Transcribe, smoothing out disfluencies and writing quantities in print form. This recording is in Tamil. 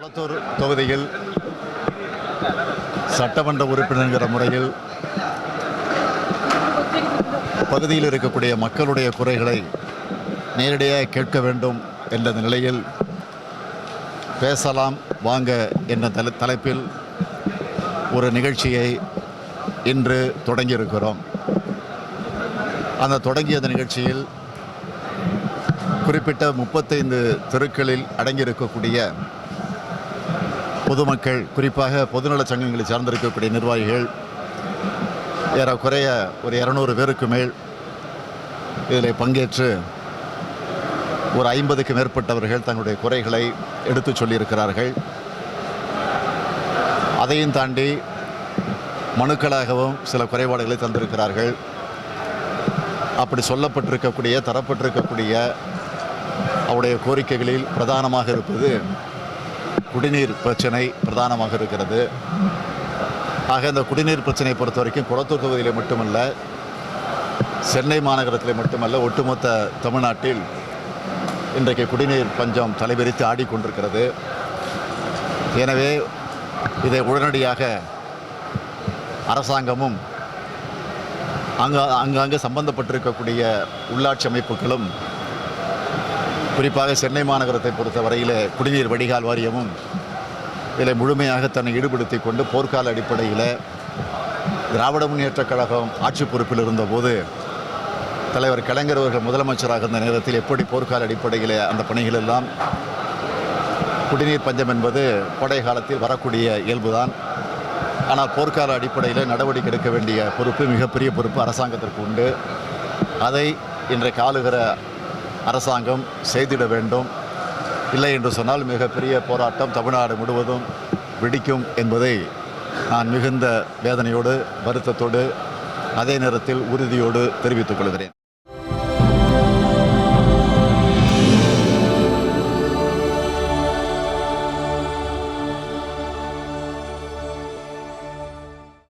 குளத்தூர் தொகுதியில் சட்டமன்ற உறுப்பினர்கிற முறையில் பகுதியில் இருக்கக்கூடிய மக்களுடைய குறைகளை நேரடியாக கேட்க வேண்டும் என்ற நிலையில் பேசலாம் வாங்க என்ற தலைப்பில் ஒரு நிகழ்ச்சியை இன்று தொடங்கியிருக்கிறோம். அந்த தொடங்கிய நிகழ்ச்சியில் குறிப்பிட்ட 35 தெருக்களில் அடங்கியிருக்கக்கூடிய பொதுமக்கள், குறிப்பாக பொதுநலச் சங்கங்களை சார்ந்திருக்கக்கூடிய நிர்வாகிகள் ஏறக்குறைய ஒரு 200 பேருக்கு மேல் இதில் பங்கேற்று ஒரு 50க்கும் மேற்பட்டவர்கள் தங்களுடைய குறைகளை எடுத்து சொல்லியிருக்கிறார்கள். அதையும் தாண்டி மனுக்களாகவும் சில குறைபாடுகளை தந்திருக்கிறார்கள். அப்படி சொல்லப்பட்டிருக்கக்கூடிய தரப்பட்டிருக்கக்கூடிய அவருடைய கோரிக்கைகளில் பிரதானமாக இருப்பது குடிநீர் பிரச்சனை பிரதானமாக இருக்கிறது. ஆக இந்த குடிநீர் பிரச்சனையை பொறுத்த வரைக்கும் குளத்தூர் தொகுதியில் மட்டுமல்ல, சென்னை மாநகரத்தில் மட்டுமல்ல, ஒட்டுமொத்த தமிழ்நாட்டில் இன்றைக்கு குடிநீர் பஞ்சம் தலைவிரித்து ஆடிக்கொண்டிருக்கிறது. எனவே இதை உடனடியாக அரசாங்கமும் அங்கங்கே சம்பந்தப்பட்டிருக்கக்கூடிய உள்ளாட்சி அமைப்புகளும், குறிப்பாக சென்னை மாநகரத்தை பொறுத்த வரையில் குடிநீர் வடிகால் வாரியமும் இதில் முழுமையாக தன்னை ஈடுபடுத்தி கொண்டு போர்க்கால அடிப்படையில் திராவிட முன்னேற்றக் கழகம் ஆட்சி பொறுப்பில் இருந்தபோது தலைவர் கலைஞர் அவர்கள் முதலமைச்சராக இருந்த நேரத்தில் எப்படி போர்க்கால அடிப்படையில் அந்த பணிகள் எல்லாம், குடிநீர் பஞ்சம் என்பது கோடை காலத்தில் வரக்கூடிய இயல்புதான். ஆனால் போர்க்கால அடிப்படையில் நடவடிக்கை எடுக்க வேண்டிய பொறுப்பு, மிகப்பெரிய பொறுப்பு அரசாங்கத்திற்கு உண்டு. அதை இன்றைக்கு ஆளுகிற அரசாங்கம் செய்திட வேண்டும். இல்லை என்று சொன்னால் மிகப்பெரிய போராட்டம் தமிழ்நாடு முழுவதும் வெடிக்கும் என்பதை நான் மிகுந்த வேதனையோடு, வருத்தத்தோடு, அதே நேரத்தில் உறுதியோடு தெரிவித்துக் கொள்கிறேன்.